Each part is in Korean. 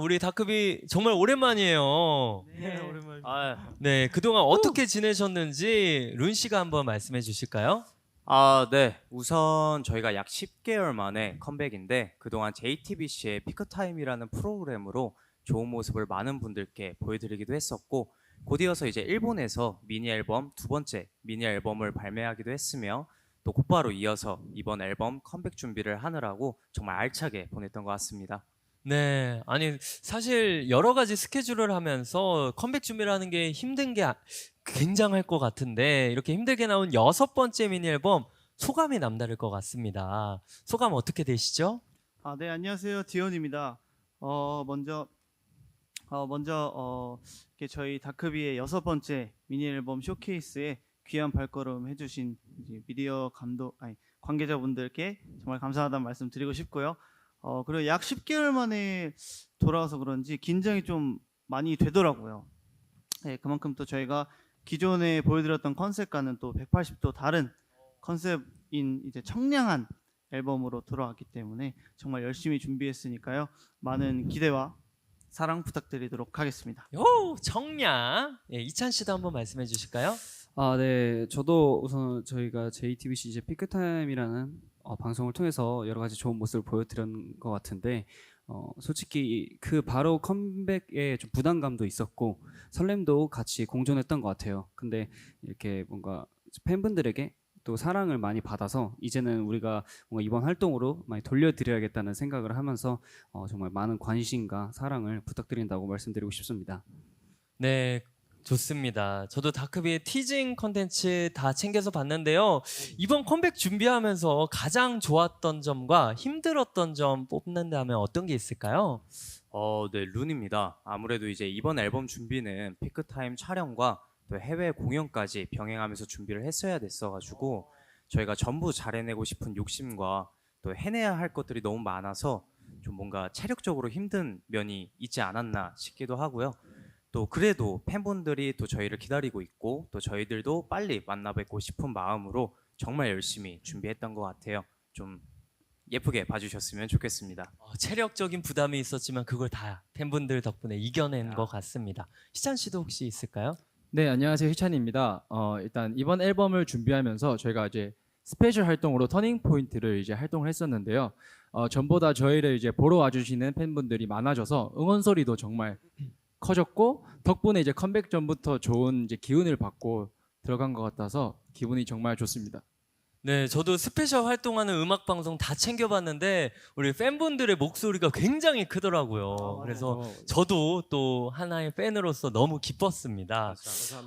우리 다크비 정말 오랜만이에요. 네, 오랜만에. 네, 그동안 어떻게 지내셨는지 룬 씨가 한번 말씀해 주실까요? 네. 우선 저희가 약 10개월 만에 컴백인데 그동안 JTBC의 피크타임이라는 프로그램으로 좋은 모습을 많은 분들께 보여드리기도 했었고 곧이어서 이제 일본에서 미니 앨범 두 번째 미니 앨범을 발매하기도 했으며 또 곧바로 이어서 이번 앨범 컴백 준비를 하느라고 정말 알차게 보냈던 것 같습니다. 네, 아니 사실 여러 가지 스케줄을 하면서 컴백 준비를 하는 게 힘든 게 굉장할 것 같은데 이렇게 힘들게 나온 6번째 미니 앨범 소감이 남다를 것 같습니다. 소감 어떻게 되시죠? 네, 안녕하세요. 디온입니다. 이렇게 저희 다크비의 6번째 미니 앨범 쇼케이스에 귀한 발걸음 해주신 이제 미디어 관계자분들께 정말 감사하다는 말씀 드리고 싶고요. 그리고 약 10개월 만에 돌아와서 그런지 긴장이 좀 많이 되더라고요. 네, 그만큼 또 저희가 기존에 보여드렸던 컨셉과는 또 180도 다른 컨셉인 이제 청량한 앨범으로 돌아왔기 때문에 정말 열심히 준비했으니까요. 많은 기대와 사랑 부탁드리도록 하겠습니다. 요, 청량. 예, 이찬 씨도 한번 말씀해 주실까요? 네. 저도 우선 저희가 JTBC 이제 피크타임이라는 방송을 통해서 여러 가지 좋은 모습을 보여드린 것 같은데 솔직히 그 바로 컴백에 좀 부담감도 있었고 설렘도 같이 공존했던 것 같아요. 근데 이렇게 뭔가 팬분들에게 또 사랑을 많이 받아서 이제는 우리가 뭔가 이번 활동으로 많이 돌려드려야겠다는 생각을 하면서 정말 많은 관심과 사랑을 부탁드린다고 말씀드리고 싶습니다. 네, 좋습니다. 저도 다크비의 티징 컨텐츠 다 챙겨서 봤는데요. 이번 컴백 준비하면서 가장 좋았던 점과 힘들었던 점 뽑는다면 어떤 게 있을까요? 네, 룬입니다. 아무래도 이제 이번 앨범 준비는 피크타임 촬영과 또 해외 공연까지 병행하면서 준비를 했어야 됐어가지고 저희가 전부 잘해내고 싶은 욕심과 또 해내야 할 것들이 너무 많아서 좀 뭔가 체력적으로 힘든 면이 있지 않았나 싶기도 하고요. 또 그래도 팬분들이 또 저희를 기다리고 있고 또 저희들도 빨리 만나 뵙고 싶은 마음으로 정말 열심히 준비했던 것 같아요. 좀 예쁘게 봐주셨으면 좋겠습니다. 체력적인 부담이 있었지만 그걸 다 팬분들 덕분에 이겨낸 것 같습니다. 희찬 씨도 혹시 있을까요? 네, 안녕하세요. 희찬입니다. 일단 이번 앨범을 준비하면서 저희가 이제 스페셜 활동으로 터닝 포인트를 이제 활동을 했었는데요. 전보다 저희를 이제 보러 와주시는 팬분들이 많아져서 응원 소리도 정말 커졌고 덕분에 이제 컴백 전부터 좋은 이제 기운을 받고 들어간 것 같아서 기분이 정말 좋습니다. 네, 저도 스페셜 활동하는 음악 방송 다 챙겨봤는데 우리 팬분들의 목소리가 굉장히 크더라고요. 그래서 저도 또 하나의 팬으로서 너무 기뻤습니다.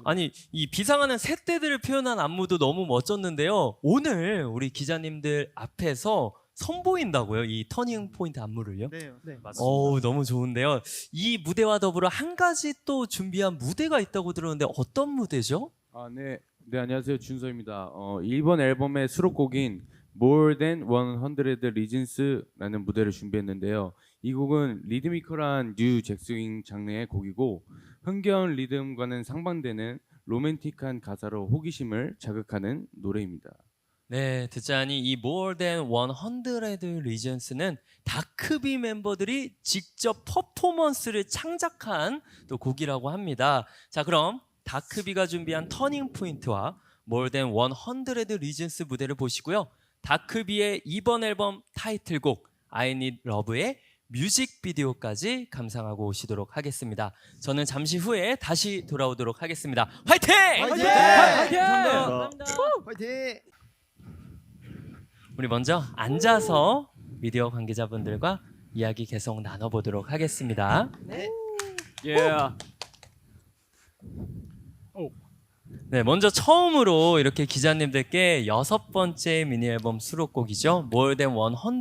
아니, 이 비상하는 새떼들을 표현한 안무도 너무 멋졌는데요. 오늘 우리 기자님들 앞에서 선보인다고요? 이 터닝 포인트 안무를요? 네, 어우, 너무 좋은데요. 이 무대와 더불어 한 가지 또 준비한 무대가 있다고 들었는데 어떤 무대죠? 네, 안녕하세요. 준서입니다. 이번 앨범의 수록곡인 More Than 100 Reasons라는 무대를 준비했는데요. 이 곡은 리드미컬한 뉴 잭스윙 장르의 곡이고 흥겨운 리듬과는 상반되는 로맨틱한 가사로 호기심을 자극하는 노래입니다. 네, 듣자니 이 More Than 100 Reasons는 다크비 member들이 직접 퍼포먼스를 창작한 또 곡이라고 합니다. 자, 그럼 다크비가 준비한 터닝 포인트와 More Than 100 Reasons 무대를 보시고요. 다크비의 이번 앨범 타이틀곡 I Need Love의 뮤직비디오까지 감상하고 오시도록 하겠습니다. 저는 잠시 후에 다시 돌아오도록 하겠습니다. 화이팅! 화이팅! 감사합니다. 화이팅! 우리 먼저 앉아서 미디어 관계자분들과 이야기 계속 나눠보도록 하겠습니다. 네, 먼저 처음으로 이렇게 기자님들께 6번째 미니 앨범 수록곡이죠. More Than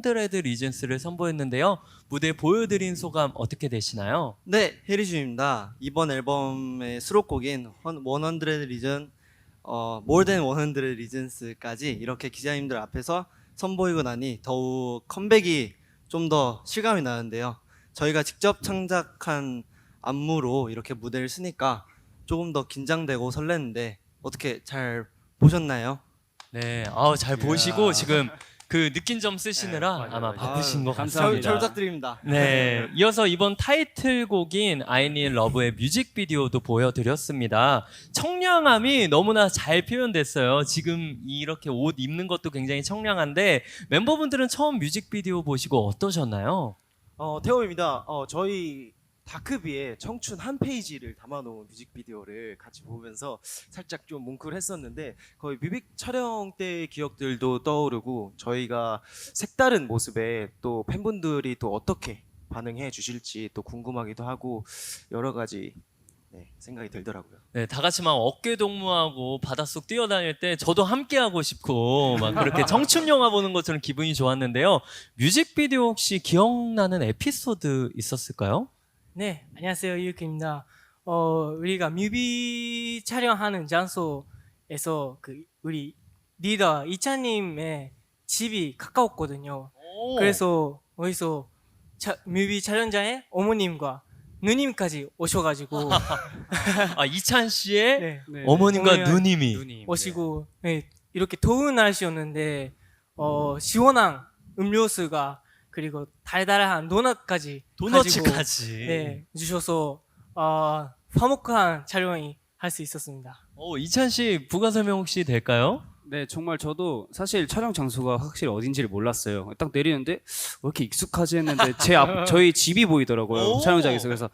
100 Reasons를 선보였는데요. 무대 보여드린 소감 어떻게 되시나요? 네, 해리준입니다. 이번 앨범의 수록곡인 100 Reason, More Than 100 Reasons까지 이렇게 기자님들 앞에서 선보이고 나니 더욱 컴백이 좀 더 실감이 나는데요. 저희가 직접 창작한 안무로 이렇게 무대를 쓰니까 조금 더 긴장되고 설레는데 어떻게 잘 보셨나요? 네, 잘 보시고 지금 그 느낀 점 쓰시느라 네, 맞아요, 아마 맞아요. 바쁘신 것 감사합니다. 같습니다. 잘 부탁드립니다. 네, 이어서 이번 타이틀곡인 I Need Love의 뮤직비디오도 보여드렸습니다. 청량함이 너무나 잘 표현됐어요. 지금 이렇게 옷 입는 것도 굉장히 청량한데 멤버분들은 처음 뮤직비디오 보시고 어떠셨나요? 태호입니다. 저희 다크비의 청춘 한 페이지를 담아놓은 뮤직비디오를 같이 보면서 살짝 좀 뭉클했었는데 거의 뮤비 촬영 때의 기억들도 떠오르고 저희가 색다른 모습에 또 팬분들이 또 어떻게 반응해 주실지 또 궁금하기도 하고 여러 가지 생각이 들더라고요. 네, 다 같이 막 어깨 동무하고 바닷속 뛰어다닐 때 저도 함께 하고 싶고 막 그렇게 청춘 영화 보는 것처럼 기분이 좋았는데요. 뮤직비디오 혹시 기억나는 에피소드 있었을까요? 네, 안녕하세요. 유크입니다. 우리가 뮤비 촬영하는 장소에서 우리 리더 이찬님의 집이 가까웠거든요. 그래서 어디서 뮤비 촬영장에 어머님과 누님까지 오셔가지고 이찬 씨의 네, 네. 어머님과 어머니와 누님이 오시고 네, 이렇게 더운 날씨였는데 시원한 음료수가 그리고 달달한 도넛까지 가지고 도너츠까지. 네, 주셔서 화목한 촬영이 할 수 있었습니다. 이찬 씨 부가 설명 혹시 될까요? 네, 정말 저도 사실 촬영 장소가 확실히 어딘지를 몰랐어요. 딱 내리는데 왜 이렇게 익숙하지 했는데 저희 집이 보이더라고요. 오. 촬영장에서. 그래서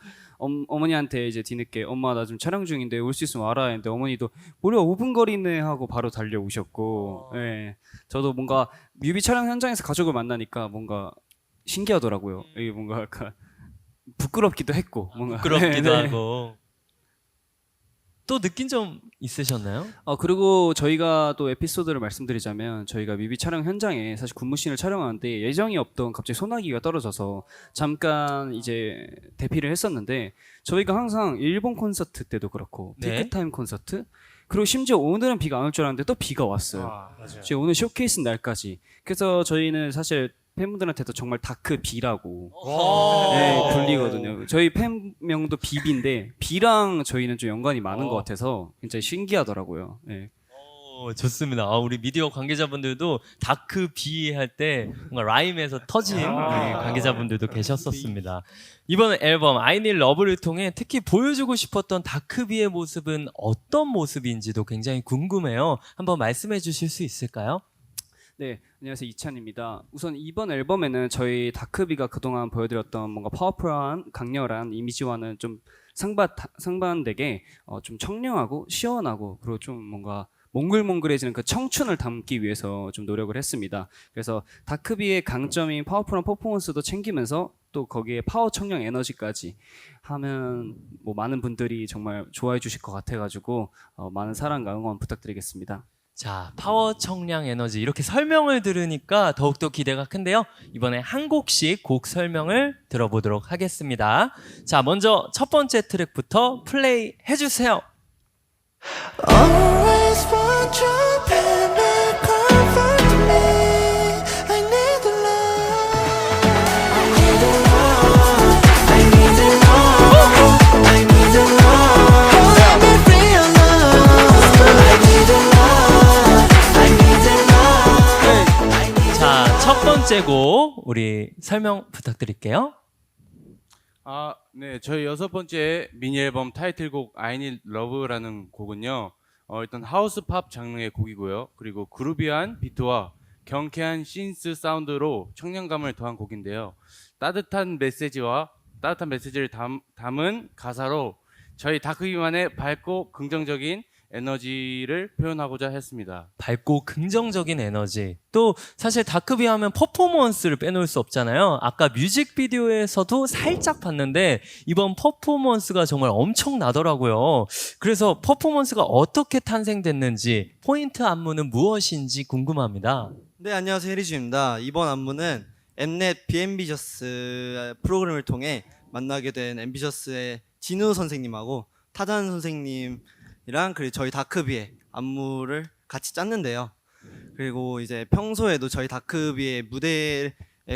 어머니한테 이제 뒤늦게 엄마 나 좀 촬영 중인데 올 수 있으면 와라 했는데 어머니도 무려 5분 거리네 하고 바로 달려오셨고, 네, 저도 뭔가 뮤비 촬영 현장에서 가족을 만나니까 뭔가 신기하더라고요. 이게 뭔가 약간 부끄럽기도 했고, 뭔가 부끄럽기도 네, 네. 하고. 또 느낀 점 있으셨나요? 그리고 저희가 또 에피소드를 말씀드리자면 저희가 뮤비 촬영 현장에 사실 군무씬을 촬영하는데 예정이 없던 갑자기 소나기가 떨어져서 잠깐 이제 대피를 했었는데 저희가 항상 일본 콘서트 때도 그렇고 네. 피크타임 콘서트 그리고 심지어 오늘은 비가 안 올 줄 알았는데 또 비가 왔어요. 맞아요. 지금 오늘 쇼케이스 날까지. 그래서 저희는 사실 팬분들한테도 정말 다크 비라고 네, 불리거든요. 저희 팬명도 비비인데 비랑 저희는 좀 연관이 많은 것 같아서 굉장히 신기하더라고요. 네. 좋습니다. 우리 미디어 관계자분들도 다크 비 할 때 뭔가 라임에서 터진 우리 관계자분들도 계셨었습니다. 이번 앨범 I Need Love를 통해 특히 보여주고 싶었던 다크 비의 모습은 어떤 모습인지도 굉장히 궁금해요. 한번 말씀해 주실 수 있을까요? 네, 안녕하세요. 이찬입니다. 우선 이번 앨범에는 저희 다크비가 그동안 보여드렸던 뭔가 파워풀한 강렬한 이미지와는 좀 상반되게 좀 청량하고 시원하고 그리고 좀 뭔가 몽글몽글해지는 그 청춘을 담기 위해서 좀 노력을 했습니다. 그래서 다크비의 강점인 파워풀한 퍼포먼스도 챙기면서 또 거기에 파워 청량 에너지까지 하면 뭐 많은 분들이 정말 좋아해 주실 것 같아가지고 많은 사랑과 응원 부탁드리겠습니다. 자, 파워 청량 에너지 이렇게 설명을 들으니까 더욱더 기대가 큰데요. 이번에 한 곡씩 곡 설명을 들어보도록 하겠습니다. 자, 먼저 첫 번째 트랙부터 플레이 해주세요. Always want you, baby, comfort me. I need the love. I need the love. I need the love. I need the love. Let me feel love. I need the love. I need the love. 자, 첫 번째 곡 우리 설명 부탁드릴게요. 네, 저희 6번째 미니 앨범 타이틀곡 I Need Love라는 곡은요. 일단 하우스 팝 장르의 곡이고요. 그리고 그루비한 비트와 경쾌한 신스 사운드로 청량감을 더한 곡인데요. 따뜻한 메시지를 담은 가사로 저희 다크비만의 밝고 긍정적인 에너지를 표현하고자 했습니다. 밝고 긍정적인 에너지. 또 사실 다크비 하면 퍼포먼스를 빼놓을 수 없잖아요. 아까 뮤직비디오에서도 살짝 봤는데 이번 퍼포먼스가 정말 엄청나더라고요. 그래서 퍼포먼스가 어떻게 탄생됐는지 포인트 안무는 무엇인지 궁금합니다. 네, 안녕하세요. 해리주입니다. 이번 안무는 엠넷 비앰비셔스 프로그램을 통해 만나게 된 앰비셔스의 진우 선생님하고 타잔 선생님이랑 그리고 저희 다크비의 안무를 같이 짰는데요. 그리고 이제 평소에도 저희 다크비의 무대에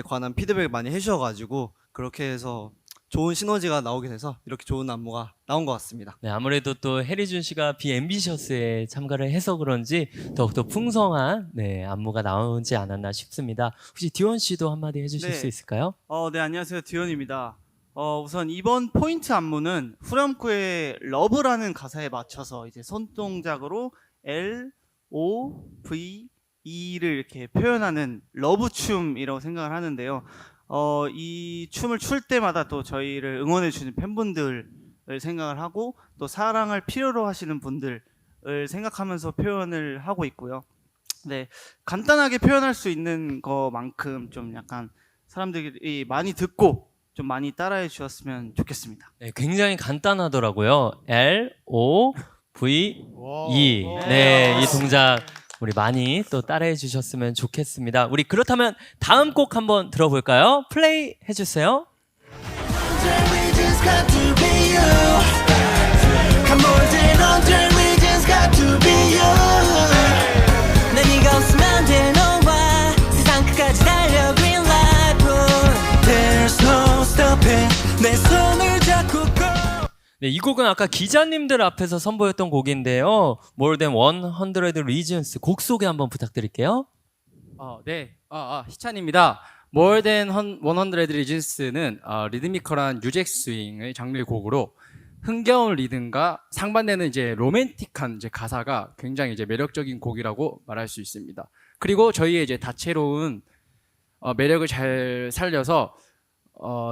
관한 피드백을 많이 해주셔가지고 그렇게 해서 좋은 시너지가 나오게 돼서 이렇게 좋은 안무가 나온 것 같습니다. 네, 아무래도 또 해리준 씨가 비앰비셔스에 참가를 해서 그런지 더욱더 풍성한 네, 안무가 나오지 않았나 싶습니다. 혹시 디원 씨도 한마디 해주실 네. 수 있을까요? 네, 안녕하세요. 디온입니다. 우선 이번 포인트 안무는 후렴구의 러브라는 가사에 맞춰서 이제 손동작으로 L, O, V, E를 이렇게 표현하는 러브 춤이라고 생각을 하는데요. 이 춤을 출 때마다 또 저희를 응원해주는 팬분들을 생각을 하고 또 사랑을 필요로 하시는 분들을 생각하면서 표현을 하고 있고요. 네, 간단하게 표현할 수 있는 것만큼 좀 약간 사람들이 많이 듣고 좀 많이 따라해 주셨으면 좋겠습니다. 네, 굉장히 간단하더라고요. L, O, V, E. 네, 이 동작 우리 많이 또 따라해 주셨으면 좋겠습니다. 우리 그렇다면 다음 곡 한번 들어볼까요? 플레이 해주세요. We just got to be you. Come on, then on, then we just got to be you. 난 네가 없으면 돼 너와 세상 끝까지 달려 green light. There's no stopping. 내 손을 잡고 go. 네, 이 곡은 아까 기자님들 앞에서 선보였던 곡인데요. More Than 100 Reasons 곡 소개 한번 부탁드릴게요. 네, 희찬입니다. More Than 100 Reasons는 리드미컬한 뉴잭 스윙의 장르의 곡으로 흥겨운 리듬과 상반되는 이제 로맨틱한 이제 가사가 굉장히 이제 매력적인 곡이라고 말할 수 있습니다. 그리고 저희의 이제 다채로운 매력을 잘 살려서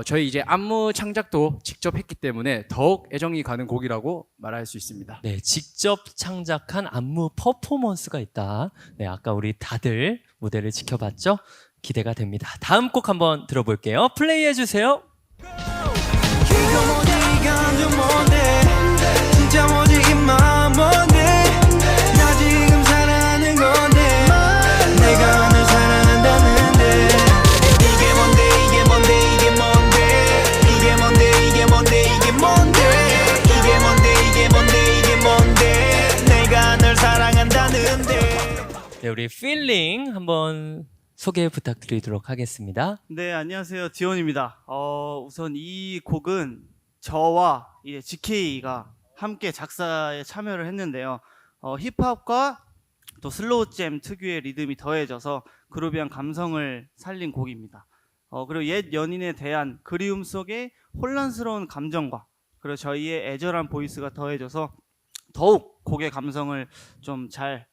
저희 이제 안무 창작도 직접 했기 때문에 더욱 애정이 가는 곡이라고 말할 수 있습니다. 네, 직접 창작한 안무 퍼포먼스가 있다. 네, 아까 우리 다들 무대를 지켜봤죠? 기대가 됩니다. 다음 곡 한번 들어볼게요. 플레이 해주세요. 이거 뭐지 이건 좀 뭔데 진짜 뭐지 이 마음 뭔데 나 지금 사랑하는 건데 내가 널 사랑한다는데 이게 뭔데 이게 뭔데 이게 뭔데 이게 뭔데 이게 뭔데 이게 뭔데 이게 뭔데 이게 뭔데 이게 뭔데 내가 널 사랑한다는데. 네, 우리 Feeling 한번 소개 부탁드리도록 하겠습니다. 네, 안녕하세요. 디온입니다. 우선 이 곡은 저와 이제 GK가 함께 작사에 참여를 했는데요. 힙합과 또 슬로우 잼 특유의 리듬이 더해져서 그루비한 감성을 살린 곡입니다. 그리고 옛 연인에 대한 그리움 속의 혼란스러운 감정과 그리고 저희의 애절한 보이스가 더해져서 더욱 곡의 감성을 좀 잘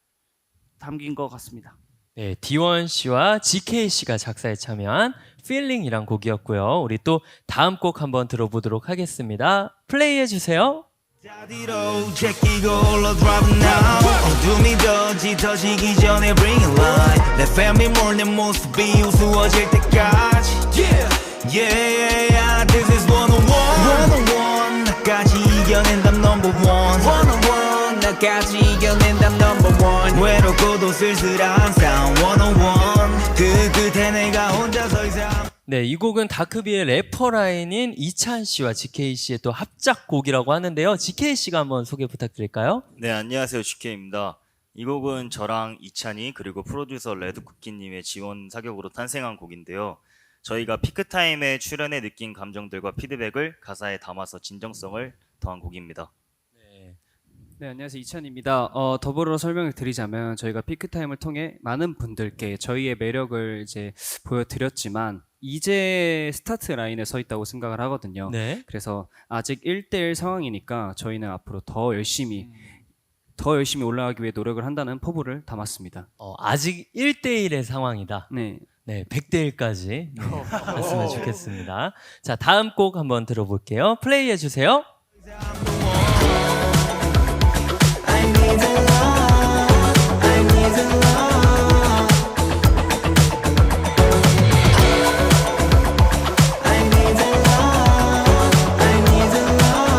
담긴 것 같습니다. 네, 디원 씨와 GK 씨가 작사에 참여한 Feeling이란 곡이었고요. 우리 또 다음 곡 한번 들어보도록 하겠습니다. 플레이 해주세요. 어디로 제끼고 올라 driving now 어둠이 더 짙어지기 전에 bring it light 내 family more 내 모습이 우스워질 때까지 Yeah, yeah, yeah, this is 101 나까지 이겨낸다 number one 101 나까지 이겨낸다 number one 외롭고도 쓸쓸한 sound 101 그 끝에 내가 혼자 서 이상 네, 이 곡은 다크비의 래퍼 라인인 이찬 씨와 GK 씨의 또 합작곡이라고 하는데요. GK 씨가 한번 소개 부탁드릴까요? 네, 안녕하세요. GK입니다. 이 곡은 저랑 이찬이 그리고 프로듀서 레드쿠키님의 지원 사격으로 탄생한 곡인데요. 저희가 피크타임에 출연해 느낀 감정들과 피드백을 가사에 담아서 진정성을 더한 곡입니다. 네, 안녕하세요. 이찬입니다. 더불어 설명을 드리자면 저희가 피크타임을 통해 많은 분들께 저희의 매력을 이제 보여드렸지만 이제 스타트 라인에 서 있다고 생각을 하거든요. 네. 그래서 아직 1대1 상황이니까 저희는 앞으로 더 열심히 올라가기 위해 노력을 한다는 포부를 담았습니다. 아직 1대1의 상황이다. 네. 네, 100대1까지 갔으면 좋겠습니다. 자, 다음 곡 한번 들어볼게요. 플레이 해주세요. I need the love, I need the love. I need the love, I need the love.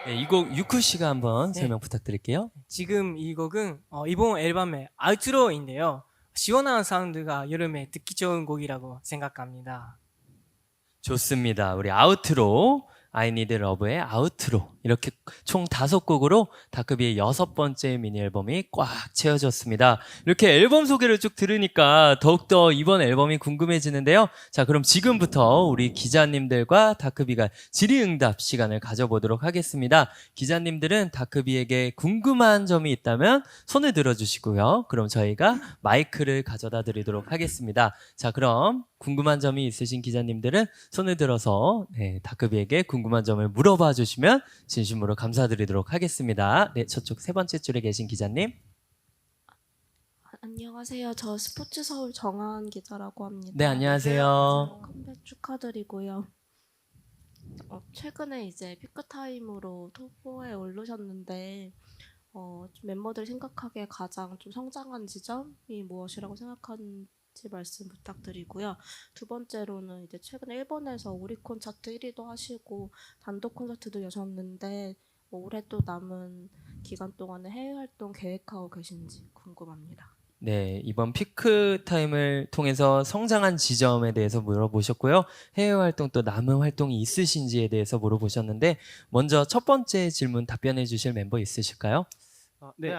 네, 이 곡 유쿠 씨가 한번 설명 부탁드릴게요. 지금 이 곡은 이번 앨범의 아우트로인데요. 시원한 사운드가 여름에 듣기 좋은 곡이라고 생각합니다. 좋습니다. 우리 아우트로 I Need Love의 아우트로 이렇게 총 5곡으로 다크비의 6번째 미니 앨범이 꽉 채워졌습니다. 이렇게 앨범 소개를 쭉 들으니까 더욱더 이번 앨범이 궁금해지는데요. 자, 그럼 지금부터 우리 기자님들과 다크비가 질의응답 시간을 가져보도록 하겠습니다. 기자님들은 다크비에게 궁금한 점이 있다면 손을 들어주시고요. 그럼 저희가 마이크를 가져다 드리도록 하겠습니다. 자, 그럼 궁금한 점이 있으신 기자님들은 손을 들어서 다크비에게 궁금한 점을 물어봐 주시면 진심으로 감사드리도록 하겠습니다. 네, 저쪽 3번째 줄에 계신 기자님. 안녕하세요. 저 스포츠 서울 정하은 기자라고 합니다. 네, 안녕하세요. 컴백 축하드리고요. 최근에 이제 피크타임으로 톱4에 오르셨는데 좀 멤버들 생각하기에 가장 좀 성장한 지점이 무엇이라고 생각하는지 말씀 부탁드리고요. 두 번째로는 이제 최근에 일본에서 오리콘 차트 1위도 하시고 단독 콘서트도 여셨는데 올해 또 남은 기간 동안에 해외 활동 계획하고 계신지 궁금합니다. 네, 이번 피크 타임을 통해서 성장한 지점에 대해서 물어보셨고요. 해외 활동 또 남은 활동이 있으신지에 대해서 물어보셨는데 먼저 첫 번째 질문 답변해 주실 멤버 있으실까요? 네,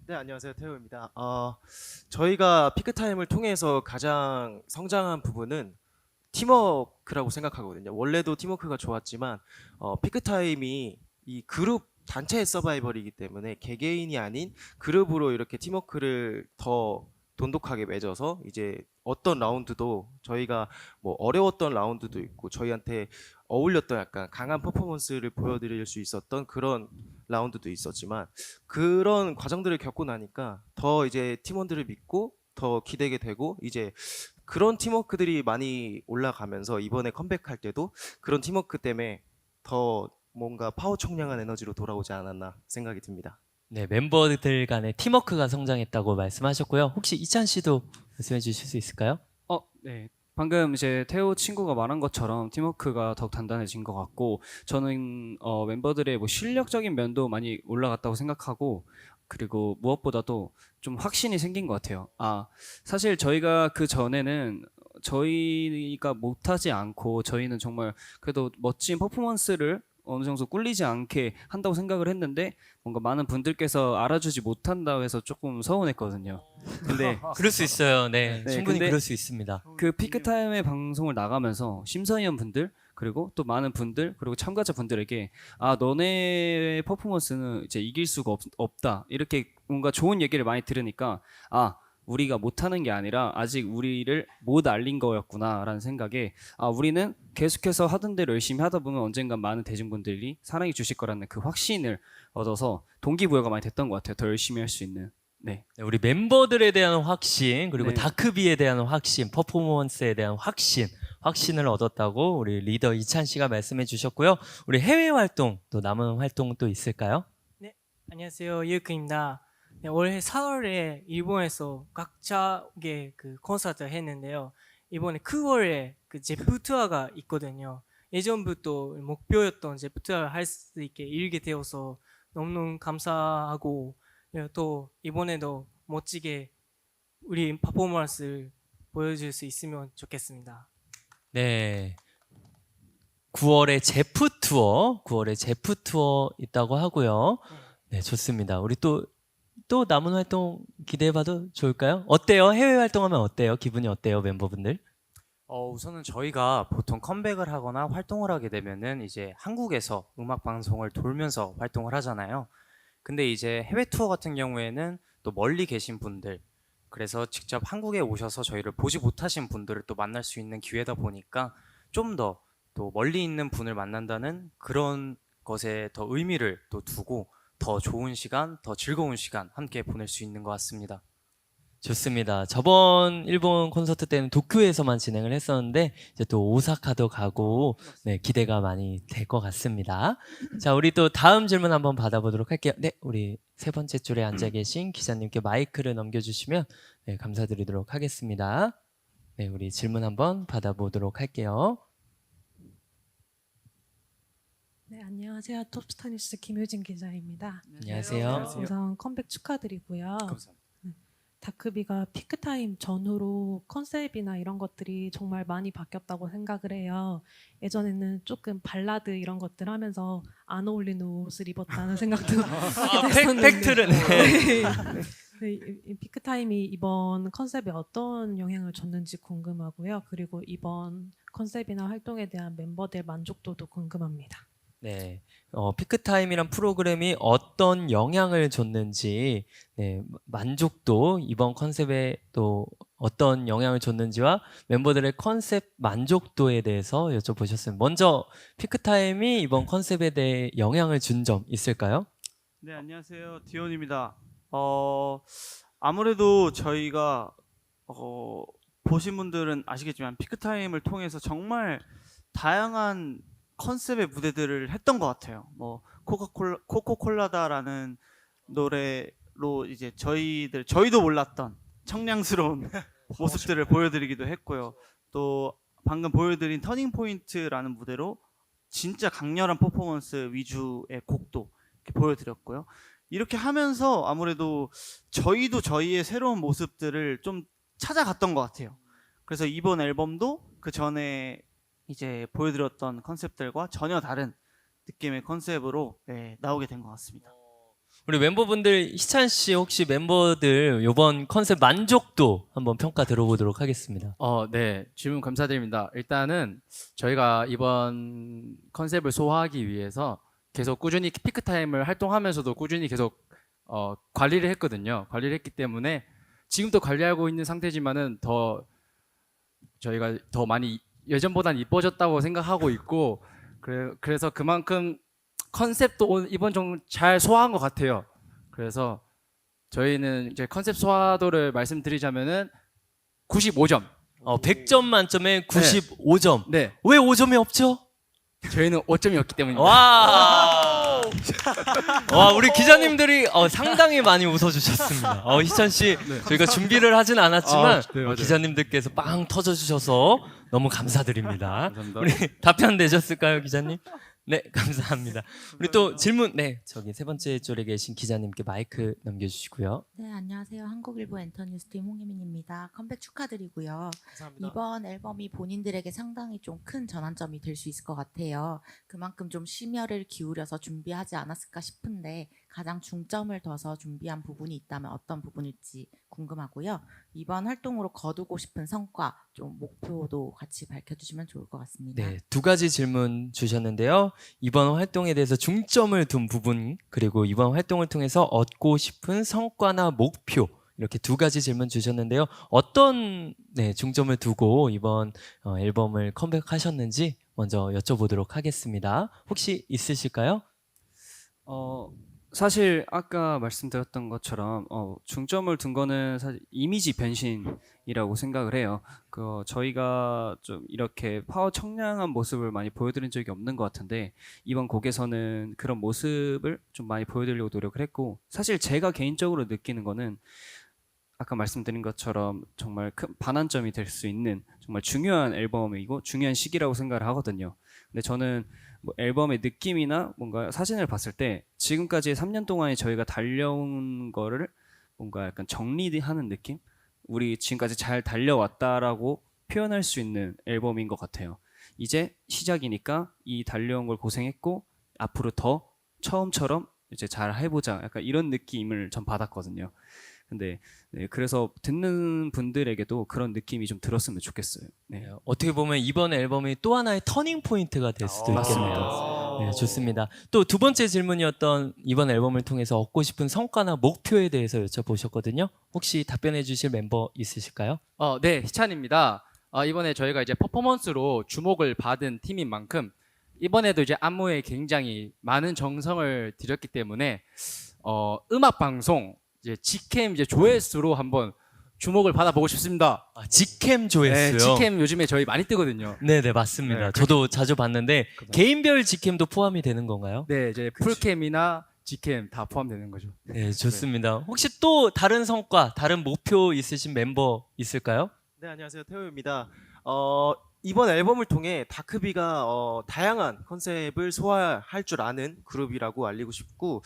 네, 안녕하세요. 태호입니다. 저희가 피크타임을 통해서 가장 성장한 부분은 팀워크라고 생각하거든요. 원래도 팀워크가 좋았지만 피크타임이 이 그룹 단체의 서바이벌이기 때문에 개개인이 아닌 그룹으로 이렇게 팀워크를 더 돈독하게 맺어서 이제 어떤 라운드도 저희가 뭐 어려웠던 라운드도 있고 저희한테 어울렸던 약간 강한 퍼포먼스를 보여드릴 수 있었던 그런 라운드도 있었지만 그런 과정들을 겪고 나니까 더 이제 팀원들을 믿고 더 기대게 되고 이제 그런 팀워크들이 많이 올라가면서 이번에 컴백할 때도 그런 팀워크 때문에 더 뭔가 파워총량한 에너지로 돌아오지 않았나 생각이 듭니다. 네, 멤버들 간의 팀워크가 성장했다고 말씀하셨고요. 혹시 이찬 씨도 말씀해 주실 수 있을까요? 네. 방금 이제 태호 친구가 말한 것처럼 팀워크가 더욱 단단해진 것 같고 저는 멤버들의 뭐 실력적인 면도 많이 올라갔다고 생각하고 그리고 무엇보다도 좀 확신이 생긴 것 같아요. 사실 저희가 그 전에는 저희가 못하지 않고 저희는 정말 그래도 멋진 퍼포먼스를 어느 정도 꿀리지 않게 한다고 생각을 했는데 뭔가 많은 분들께서 알아주지 못한다고 해서 조금 서운했거든요. 근데 그럴 수 있어요. 네, 네, 충분히 근데 그럴 수 있습니다. 그 피크타임의 방송을 나가면서 심사위원 분들 그리고 또 많은 분들 그리고 참가자 분들에게 너네 퍼포먼스는 이제 이길 수가 없다 이렇게 뭔가 좋은 얘기를 많이 들으니까 우리가 못하는 게 아니라 아직 우리를 못 알린 거였구나라는 생각에 우리는 계속해서 하던 대로 열심히 하다 보면 언젠간 많은 대중분들이 사랑해 주실 거라는 그 확신을 얻어서 동기부여가 많이 됐던 것 같아요. 더 열심히 할 수 있는. 네. 우리 멤버들에 대한 확신 그리고 네. 다크비에 대한 확신, 퍼포먼스에 대한 확신을 얻었다고 우리 리더 이찬 씨가 말씀해 주셨고요. 우리 해외 활동 또 남은 활동 또 있을까요? 네, 안녕하세요. 유크입니다. 네, 올해 4월에 일본에서 각자의 그 콘서트를 했는데요. 이번에 9월에 그 제프 투어가 있거든요. 예전부터 목표였던 제프 투어를 할 수 있게 이르게 되어서 너무너무 감사하고 또 이번에도 멋지게 우리 퍼포먼스를 보여줄 수 있으면 좋겠습니다. 네. 9월에 제프 투어 있다고 하고요. 네, 좋습니다. 우리 또 남은 활동 기대해봐도 좋을까요? 어때요? 해외 활동하면 어때요? 기분이 어때요, 멤버분들? 우선은 저희가 보통 컴백을 하거나 활동을 하게 되면은 이제 한국에서 음악 방송을 돌면서 활동을 하잖아요. 근데 이제 해외 투어 같은 경우에는 또 멀리 계신 분들, 그래서 직접 한국에 오셔서 저희를 보지 못하신 분들을 또 만날 수 있는 기회다 보니까 좀 더 또 멀리 있는 분을 만난다는 그런 것에 더 의미를 또 두고 더 좋은 시간, 더 즐거운 시간 함께 보낼 수 있는 것 같습니다. 좋습니다. 저번 일본 콘서트 때는 도쿄에서만 진행을 했었는데 이제 또 오사카도 가고 네, 기대가 많이 될 것 같습니다. 자, 우리 또 다음 질문 한번 받아보도록 할게요. 네, 우리 3번째 줄에 앉아 계신 기자님께 마이크를 넘겨주시면 네, 감사드리도록 하겠습니다. 네, 우리 질문 한번 받아보도록 할게요. 네, 안녕하세요. 톱스타 뉴스 김효진 기자입니다. 안녕하세요. 우선 컴백 축하드리고요. 감사합니다. 네. 다크비가 피크타임 전후로 컨셉이나 이런 것들이 정말 많이 바뀌었다고 생각을 해요. 예전에는 조금 발라드 이런 것들 하면서 안 어울리는 옷을 입었다는 생각도 하게 됐었는데 팩트를 네. 이 피크타임이 이번 컨셉에 어떤 영향을 줬는지 궁금하고요. 그리고 이번 컨셉이나 활동에 대한 멤버들 만족도도 궁금합니다. 네, 피크타임이란 프로그램이 어떤 영향을 줬는지, 네, 만족도 이번 컨셉에 또 어떤 영향을 줬는지와 멤버들의 컨셉 만족도에 대해서 여쭤보셨습니다. 먼저 피크타임이 이번 컨셉에 대해 영향을 준 점 있을까요? 네, 안녕하세요. 디온입니다. 아무래도 저희가 보신 분들은 아시겠지만 피크타임을 통해서 정말 다양한 컨셉의 무대들을 했던 것 같아요. 뭐 코코콜라다라는 노래로 이제 저희도 몰랐던 청량스러운 모습들을 보여드리기도 했고요. 또 방금 보여드린 터닝 포인트라는 무대로 진짜 강렬한 퍼포먼스 위주의 곡도 이렇게 보여드렸고요. 이렇게 하면서 아무래도 저희도 저희의 새로운 모습들을 좀 찾아갔던 것 같아요. 그래서 이번 앨범도 그 전에 이제 보여드렸던 컨셉들과 전혀 다른 느낌의 컨셉으로 나오게 된 것 같습니다. 우리 멤버분들 희찬 씨 혹시 멤버들 이번 컨셉 만족도 한번 평가 들어보도록 하겠습니다. 네, 질문 감사드립니다. 일단은 저희가 이번 컨셉을 소화하기 위해서 계속 꾸준히 피크타임을 활동하면서도 꾸준히 계속 관리를 했거든요. 관리를 했기 때문에 지금도 관리하고 있는 상태지만은 저희가 더 많이 예전보단 이뻐졌다고 생각하고 있고 그래서 그만큼 컨셉도 이번 좀 잘 소화한 것 같아요. 그래서 저희는 이제 컨셉 소화도를 말씀드리자면은 95점. 100점 만점에 95점. 네. 왜 5점이 없죠? 저희는 5점이 없기 때문입니다. 와, 우리 기자님들이 상당히 많이 웃어주셨습니다. 희찬 씨, 저희가 준비를 하진 않았지만 네, 맞아요. 기자님들께서 빵 터져주셔서 너무 감사드립니다. 감사합니다. 우리 답변 되셨을까요, 기자님? 네, 감사합니다. 우리 또 질문, 저기 세 번째 줄에 계신 기자님께 마이크 넘겨주시고요. 네, 안녕하세요. 한국일보 엔터뉴스팀 홍혜민입니다. 컴백 축하드리고요. 감사합니다. 이번 앨범이 본인들에게 상당히 좀 큰 전환점이 될 수 있을 것 같아요. 그만큼 좀 심혈을 기울여서 준비하지 않았을까 싶은데 가장 중점을 둬서 준비한 부분이 있다면 어떤 부분일지 궁금하고요. 이번 활동으로 거두고 싶은 성과, 좀 목표도 같이 밝혀주시면 좋을 것 같습니다. 네, 두 가지 질문 주셨는데요. 이번 활동에 대해서 중점을 둔 부분, 그리고 이번 활동을 통해서 얻고 싶은 성과나 목표, 이렇게 두 가지 질문 주셨는데요. 어떤 중점을 두고 이번 앨범을 컴백하셨는지 먼저 여쭤보도록 하겠습니다. 혹시 있으실까요? 사실 아까 말씀드렸던 것처럼 중점을 둔 거는 사실 이미지 변신이라고 생각을 해요. 저희가 좀 이렇게 파워 청량한 모습을 많이 보여드린 적이 없는 것 같은데 이번 곡에서는 그런 모습을 좀 많이 보여드리려고 노력을 했고, 사실 제가 개인적으로 느끼는 거는 아까 말씀드린 것처럼 정말 큰 반환점이 될 수 있는 정말 중요한 앨범이고 중요한 시기라고 생각을 하거든요. 근데 저는 뭐 앨범의 느낌이나 뭔가 사진을 봤을 때 지금까지 3년 동안에 저희가 달려온 거를 뭔가 약간 정리하는 느낌? 우리 지금까지 잘 달려왔다라고 표현할 수 있는 앨범인 것 같아요. 이제 시작이니까 이 달려온 걸 고생했고 앞으로 더 처음처럼 이제 잘 해보자, 약간 이런 느낌을 전 받았거든요. 근데 그래서 듣는 분들에게도 그런 느낌이 좀 들었으면 좋겠어요. 네. 어떻게 보면 이번 앨범이 또 하나의 터닝 포인트가 될 수도 있겠네요. 네, 좋습니다. 또 두 번째 질문이었던 이번 앨범을 통해서 얻고 싶은 성과나 목표에 대해서 여쭤보셨거든요. 혹시 답변해 주실 멤버 있으실까요? 네, 희찬입니다. 이번에 저희가 이제 퍼포먼스로 주목을 받은 팀인 만큼 이번에도 이제 안무에 굉장히 많은 정성을 들였기 때문에 음악 방송 이제 직캠 이제 조회수로 한번 주목을 받아보고 싶습니다. 직캠 조회수요? 네, 직캠 요즘에 저희 많이 뜨거든요. 네, 맞습니다. 저도 자주 봤는데 개인별 직캠도 포함이 되는 건가요? 네, 이제 풀캠이나 직캠 다 포함되는 거죠. 네, 좋습니다. 혹시 또 다른 성과, 다른 목표 있으신 멤버 있을까요? 네, 안녕하세요. 태호입니다. 이번 앨범을 통해 다크비가 다양한 컨셉을 소화할 줄 아는 그룹이라고 알리고 싶고,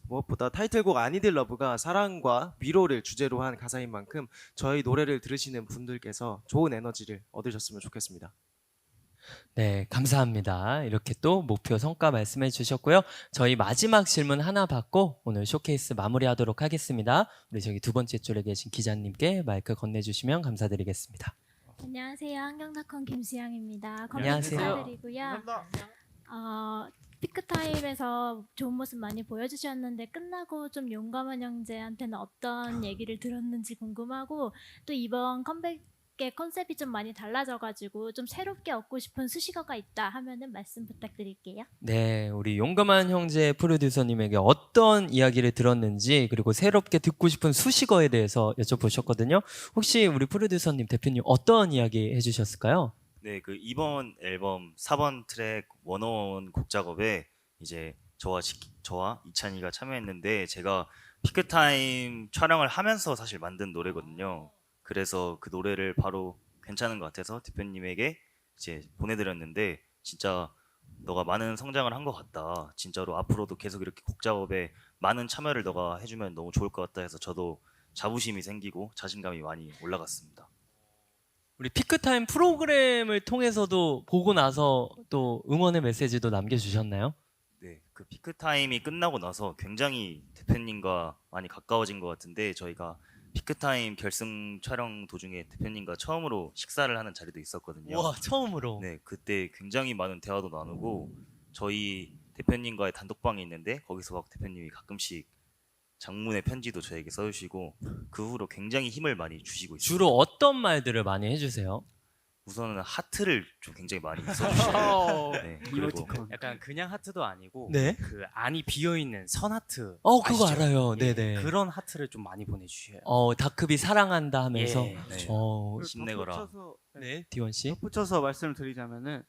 무엇보다 타이틀곡 I Need Love가 사랑과 위로를 주제로 한 가사인 만큼 저희 노래를 들으시는 분들께서 좋은 에너지를 얻으셨으면 좋겠습니다. 네, 감사합니다. 이렇게 또 목표 성과 말씀해 주셨고요. 저희 마지막 질문 하나 받고 오늘 쇼케이스 마무리하도록 하겠습니다. 우리 저기 두 번째 줄에 계신 기자님께 마이크 건네주시면 감사드리겠습니다. 안녕하세요. 한경닷컴 김수영입니다. 안녕하세요. 감사드리고요. 피크타임에서 좋은 모습 많이 보여주셨는데 끝나고 좀 용감한 형제한테는 어떤 얘기를 들었는지 궁금하고, 또 이번 컴백의 컨셉이 좀 많이 달라져가지고 좀 새롭게 얻고 싶은 수식어가 있다 하면은 말씀 부탁드릴게요. 네, 우리 용감한 형제 프로듀서님에게 어떤 이야기를 들었는지 그리고 새롭게 듣고 싶은 수식어에 대해서 여쭤보셨거든요. 혹시 우리 프로듀서님, 대표님 어떤 이야기 해주셨을까요? 네, 그 이번 앨범 4번 트랙 원어원 곡 작업에 이제 저와 이찬이가 참여했는데, 제가 피크타임 촬영을 하면서 사실 만든 노래거든요. 그래서 그 노래를 바로 괜찮은 것 같아서 대표님에게 이제 보내드렸는데, 진짜 너가 많은 성장을 한 것 같다. 진짜로 앞으로도 계속 이렇게 곡 작업에 많은 참여를 너가 해주면 너무 좋을 것 같다 해서 저도 자부심이 생기고 자신감이 많이 올라갔습니다. 우리 피크타임 프로그램을 통해서도 보고 나서 또 응원의 메시지도 남겨주셨나요? 네, 그 피크타임이 끝나고 나서 굉장히 대표님과 많이 가까워진 것 같은데, 저희가 피크타임 결승 촬영 도중에 대표님과 처음으로 식사를 하는 자리도 있었거든요. 와, 처음으로. 네, 그때 굉장히 많은 대화도 나누고, 저희 대표님과의 단독방이 있는데 거기서 막 대표님이 가끔씩 장문의 편지도 저에게 써주시고, 그 후로 굉장히 힘을 많이 주시고 있어요. 주로 어떤 말들을 많이 해주세요? 우선은 하트를 좀 굉장히 많이 써주셔요. 네, 그리고 이모티콘. 약간 그냥 하트도 아니고 네. 그 안이 비어 있는 선 하트. 그거 아시죠? 알아요. 예, 네네. 그런 하트를 좀 많이 보내주셔요. 다크비 사랑한다 하면서. 예, 네. 힘내거라. 덧붙여서, 네, 디원 씨. 덧붙여서 말씀을 드리자면은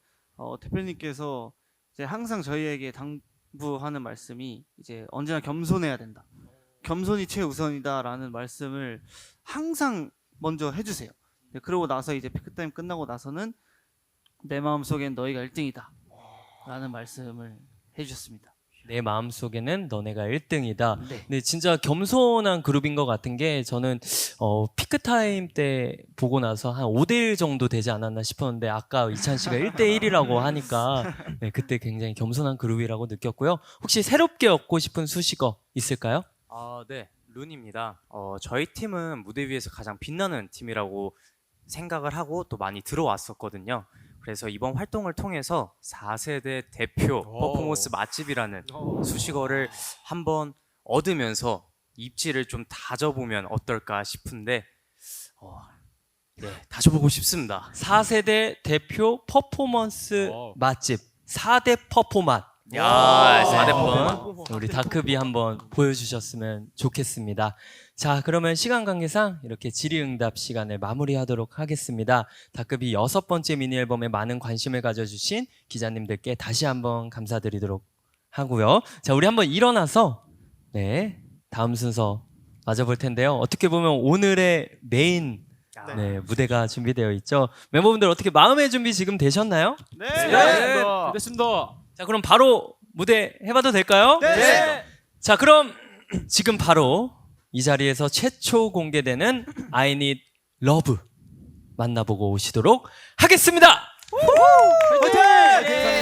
대표님께서 이제 항상 저희에게 당부하는 말씀이 이제 언제나 겸손해야 된다. 겸손이 최우선이다라는 말씀을 항상 먼저 해주세요. 네, 그러고 나서 이제 피크타임 끝나고 나서는 내 마음속엔 너희가 1등이다 라는 말씀을 해주셨습니다. 내 마음속에는 너네가 1등이다. 네. 네, 진짜 겸손한 그룹인 것 같은 게, 저는 피크타임 때 보고 나서 한 5대1 정도 되지 않았나 싶었는데, 아까 이찬 씨가 1대1이라고 하니까 네, 그때 굉장히 겸손한 그룹이라고 느꼈고요. 혹시 새롭게 얻고 싶은 수식어 있을까요? 네, 룬입니다. 저희 팀은 무대 위에서 가장 빛나는 팀이라고 생각을 하고 또 많이 들어왔었거든요. 그래서 이번 활동을 통해서 4세대 대표 퍼포먼스 맛집이라는 수식어를 한번 얻으면서 입지를 좀 다져보면 어떨까 싶은데, 네, 다져보고 싶습니다. 4세대 대표 퍼포먼스 맛집 4대 퍼포맛. 야, 4대 한번 우리 다크비 한번 보여주셨으면 좋겠습니다. 자, 그러면 시간 관계상 이렇게 질의응답 시간을 마무리하도록 하겠습니다. 다크비 6번째 미니 앨범에 많은 관심을 가져주신 기자님들께 다시 한번 감사드리도록 하고요. 자, 우리 한번 일어나서 네, 다음 순서 맞아볼 텐데요. 어떻게 보면 오늘의 메인 무대가 준비되어 있죠. 멤버분들 어떻게 마음의 준비 지금 되셨나요? 네. 됐습니다. 자, 그럼 바로 무대 해봐도 될까요? 네. 자, 그럼 지금 바로 이 자리에서 최초 공개되는 I Need Love 만나보고 오시도록 하겠습니다. 화이팅!